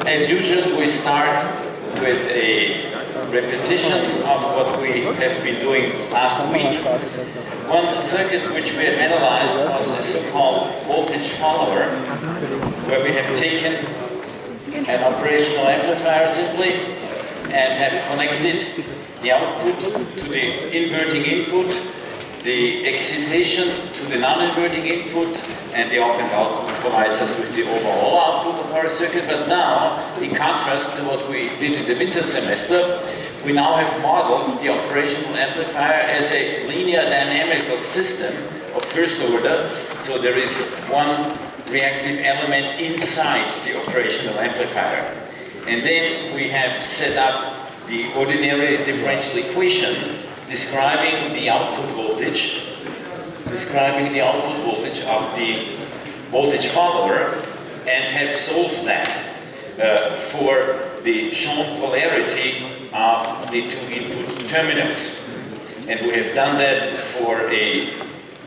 As usual, we start with a repetition of what we have been doing last week. One circuit which we have analyzed was a so-called voltage follower, where we have taken an operational amplifier simply and have connected the output to the inverting input, the excitation to the non-inverting input, and the op-amp output provides us with the overall output of our circuit. But now, in contrast to what we did in the winter semester, we now have modeled the operational amplifier as a linear dynamical system of first order. So there is one reactive element inside the operational amplifier. And then we have set up the ordinary differential equation describing the output voltage of the voltage follower, and have solved that for the shown polarity of the two input terminals. And we have done that for a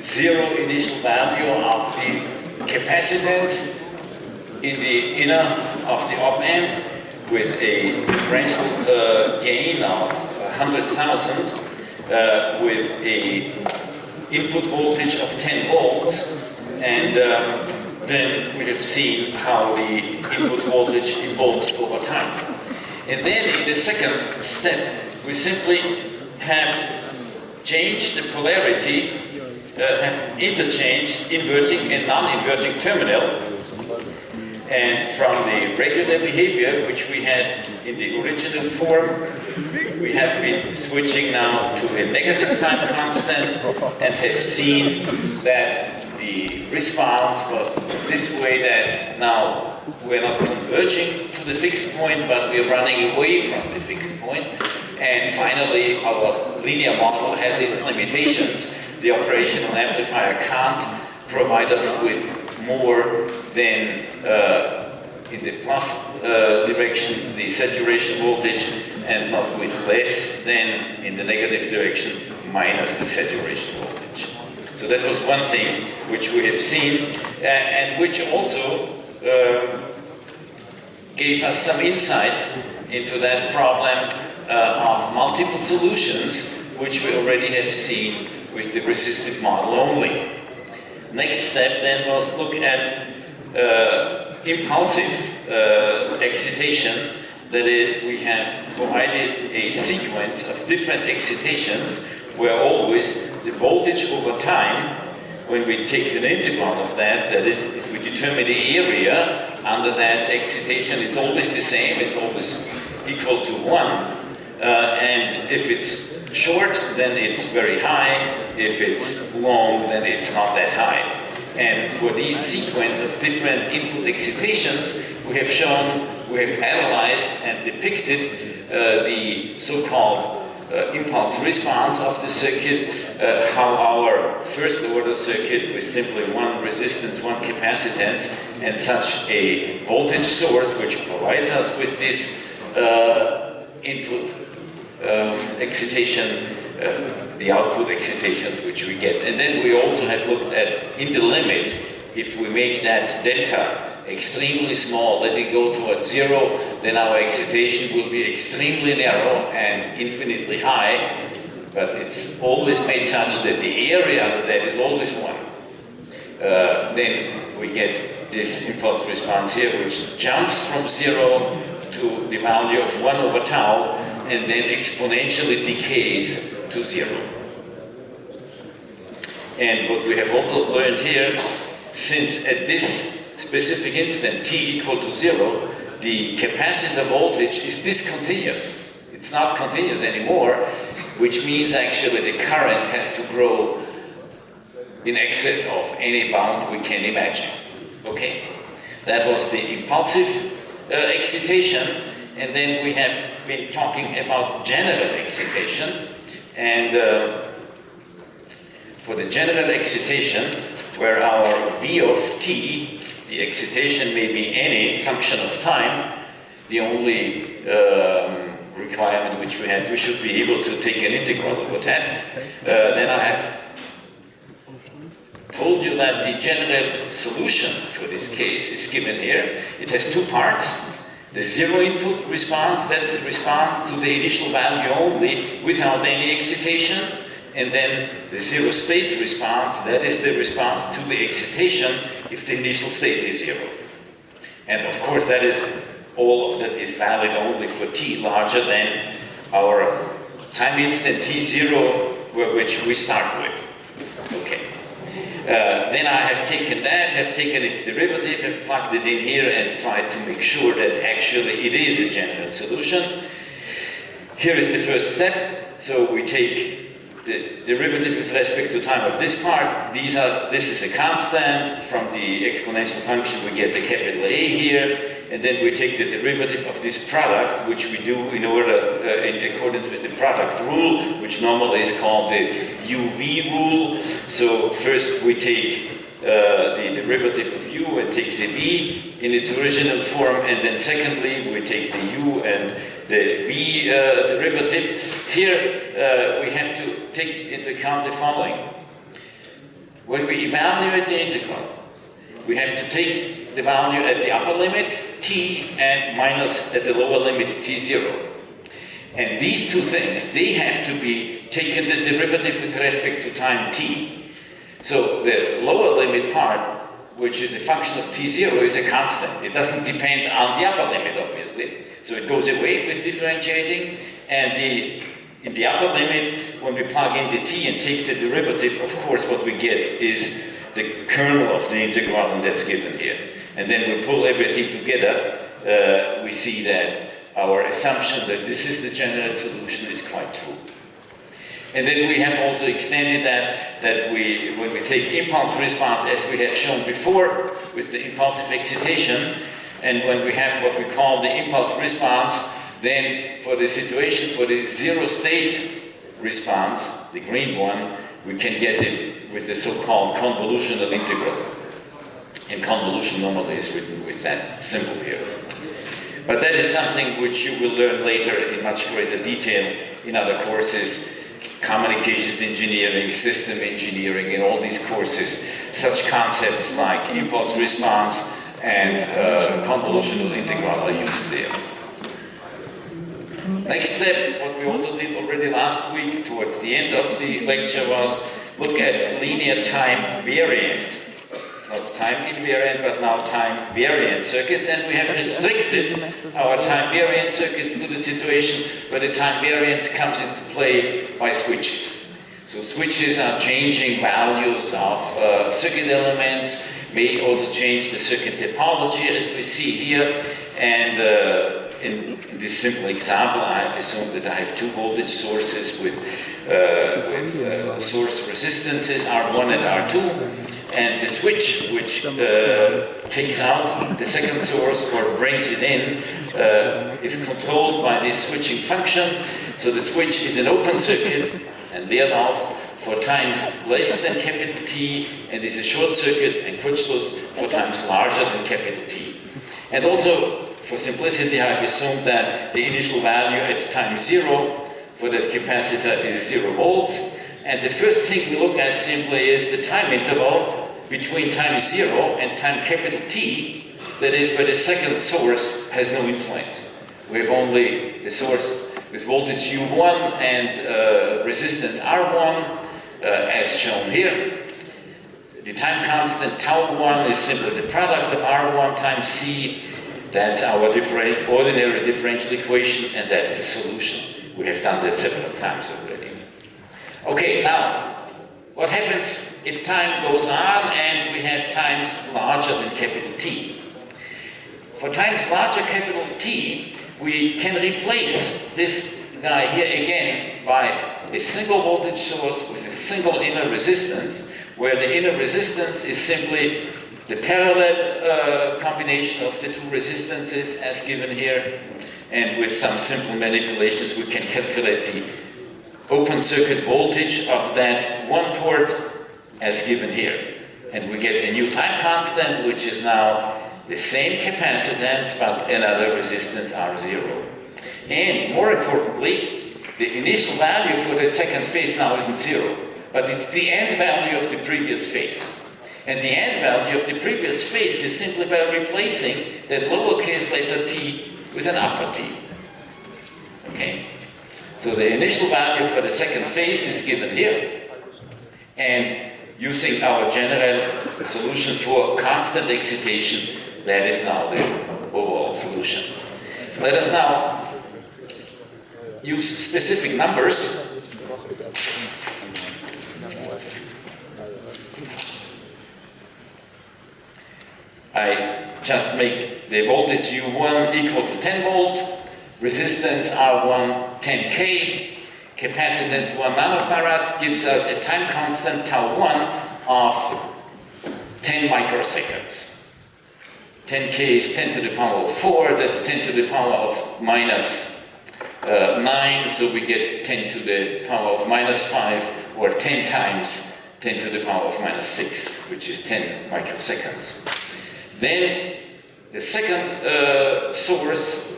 zero initial value of the capacitance in the inner of the op-amp with a differential gain of 100,000 with a input voltage of 10 volts, and then we have seen how the input voltage evolves over time. And then in the second step, we simply have changed the polarity, have interchanged inverting and non-inverting terminal. And from the regular behavior, which we had in the original form, we have been switching now to a negative time constant and have seen that the response was this way, that now we're not converging to the fixed point, but we're running away from the fixed point. And finally, our linear model has its limitations. The operational amplifier can't provide us with more than in the plus direction, the saturation voltage, and not with less than in the negative direction, minus the saturation voltage. So that was one thing which we have seen, and which also gave us some insight into that problem of multiple solutions, which we already have seen with the resistive model only. Next step then was look at impulsive excitation. That is, we have provided a sequence of different excitations where always the voltage over time, when we take an integral of that, that is, if we determine the area under that excitation, it's always the same, it's always equal to 1. And if it's short, then it's very high. If it's long, then it's not that high. And for these sequence of different input excitations, we have shown, we have analyzed and depicted the so-called impulse response of the circuit, how our first order circuit with simply one resistance, one capacitance, and such a voltage source which provides us with this input excitation, the output excitations which we get. And then we also have looked at, in the limit, if we make that delta extremely small, let it go towards 0, then our excitation will be extremely narrow and infinitely high, but it's always made such that the area under that is always 1. Then we get this impulse response here, which jumps from 0 to the value of 1 over tau, and then exponentially decays to 0. And what we have also learned here, since at this specific instant, t equal to 0, the capacitor voltage is discontinuous. It's not continuous anymore, which means actually the current has to grow in excess of any bound we can imagine. Okay? That was the impulsive excitation. And then we have been talking about general excitation. And for the general excitation, where our V of t, the excitation may be any function of time, the only requirement which we have, we should be able to take an integral over that. Then I have told you that the general solution for this case is given here. It has two parts. The zero input response, that's the response to the initial value only without any excitation. And then the zero state response, that is the response to the excitation if the initial state is zero. And of course that is, all of that is valid only for t larger than our time instant t0, which we start with. Okay. Then I have taken that, have taken its derivative, have plugged it in here and tried to make sure that actually it is a general solution. Here is the first step. So we take the derivative with respect to time of this part. This is a constant. From the exponential function we get the capital A here, and then we take the derivative of this product, which we do in order in accordance with the product rule, which normally is called the UV rule. So first we take the derivative of u and take the v in its original form, and then secondly we take the u and the v derivative. Here we have to take into account the following. When we evaluate the integral, we have to take the value at the upper limit, t, and minus at the lower limit, t0. And these two things, they have to be taken the derivative with respect to time t. So the lower limit part, which is a function of t0, is a constant. It doesn't depend on the upper limit, obviously. So it goes away with differentiating, and in the upper limit, when we plug in the t and take the derivative, of course what we get is the kernel of the integral, and that's given here. And then we pull everything together, we see that our assumption that this is the general solution is quite true. And then we have also extended that when we take impulse response, as we have shown before, with the impulsive excitation, and when we have what we call the impulse response, then for the situation, for the zero state response, the green one, we can get it with the so-called convolutional integral. And convolution normally is written with that symbol here. But that is something which you will learn later in much greater detail in other courses. Communications engineering, system engineering, in all these courses, such concepts like impulse response and convolutional integral are used there. Next step, what we also did already last week towards the end of the lecture, was look at linear time variant. Not time invariant, but now time variant circuits, and we have restricted our time variant circuits to the situation where the time variance comes into play by switches. So switches are changing values of circuit elements, may also change the circuit topology as we see here, and in this simple example I have assumed that I have two voltage sources with source resistances R1 and R2, and the switch which takes out the second source or brings it in is controlled by this switching function. So the switch is an open circuit and therefore for times less than capital T, and is a short circuit and Kurzschluss for times larger than capital T. And also, for simplicity, I have assumed that the initial value at time 0 for that capacitor is 0 volts. And the first thing we look at simply is the time interval between time 0 and time capital T, that is where the second source has no influence. We have only the source with voltage U1 and resistance R1, as shown here. The time constant tau1 is simply the product of R1 times C. That's our ordinary differential equation, and that's the solution. We have done that several times already. Okay, now, what happens if time goes on and we have times larger than capital T? For times larger capital T, we can replace this guy here again by a single voltage source with a single inner resistance, where the inner resistance is simply the parallel combination of the two resistances as given here, and with some simple manipulations we can calculate the open circuit voltage of that one port as given here. And we get a new time constant, which is now the same capacitance but another resistance R0. And more importantly, the initial value for that second phase now isn't 0, but it's the end value of the previous phase. And the end value of the previous phase is simply by replacing that lowercase letter t with an upper T. Okay? So the initial value for the second phase is given here, and using our general solution for constant excitation, that is now the overall solution. Let us now use specific numbers. I just make the voltage U1 equal to 10 volt, resistance R1 10K, capacitance 1 nanofarad gives us a time constant tau1 of 10 microseconds. 10K is 10 to the power of 4, that's 10 to the power of minus 9, so we get 10 to the power of minus 5, or 10 times 10 to the power of minus 6, which is 10 microseconds. Then the second source,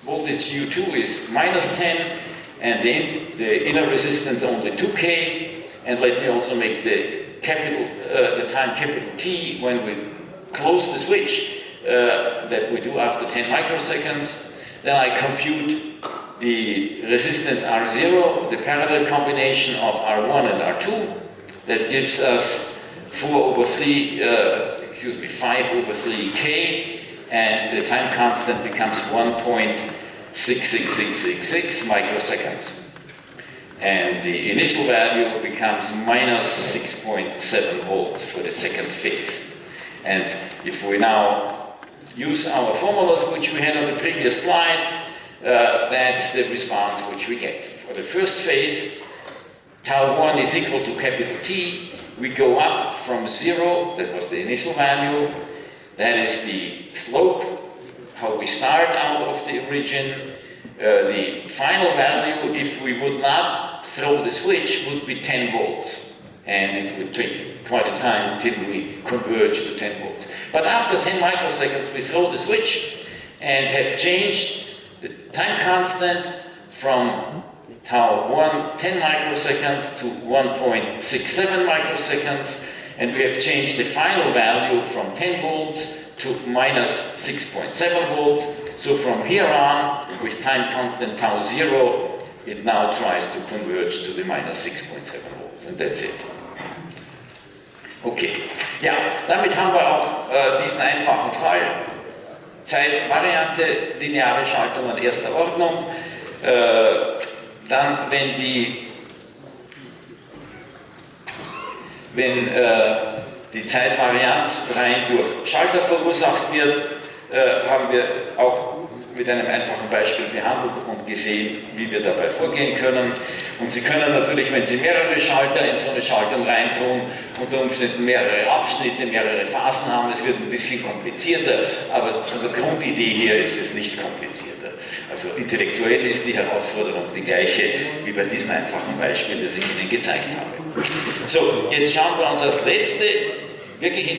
voltage U2 is minus 10, and then the inner resistance only 2K, and let me also make the time capital T when we close the switch that we do after 10 microseconds. Then I compute the resistance R0, the parallel combination of R1 and R2, that gives us 5 over 3K, and the time constant becomes 1.66666 microseconds. And the initial value becomes minus 6.7 volts for the second phase. And if we now use our formulas which we had on the previous slide, that's the response which we get. For the first phase, tau1 is equal to capital T. We go up from 0, that was the initial value, that is the slope, how we start out of the origin. The final value, if we would not throw the switch, would be 10 volts. And it would take quite a time till we converge to 10 volts. But after 10 microseconds, we throw the switch and have changed the time constant from tau1 10 microseconds to 1.67 microseconds, and we have changed the final value from 10 volts to minus 6.7 volts. So from here on, with time constant tau 0, it now tries to converge to the minus 6.7 volts, and that's it. Okay, ja, damit haben wir auch diesen einfachen Fall. Zeitvariante, lineare Schaltungen erster Ordnung. Dann, wenn die Zeitvarianz rein durch Schalter verursacht wird, haben wir auch mit einem einfachen Beispiel behandelt und gesehen, wie wir dabei vorgehen können. Und Sie können natürlich, wenn Sie mehrere Schalter in so eine Schaltung reintun, unter Umständen mehrere Abschnitte, mehrere Phasen haben, es wird ein bisschen komplizierter, aber von der Grundidee her ist es nicht komplizierter. Also intellektuell ist die Herausforderung die gleiche wie bei diesem einfachen Beispiel, das ich Ihnen gezeigt habe. So, jetzt schauen wir uns als letzte wirklich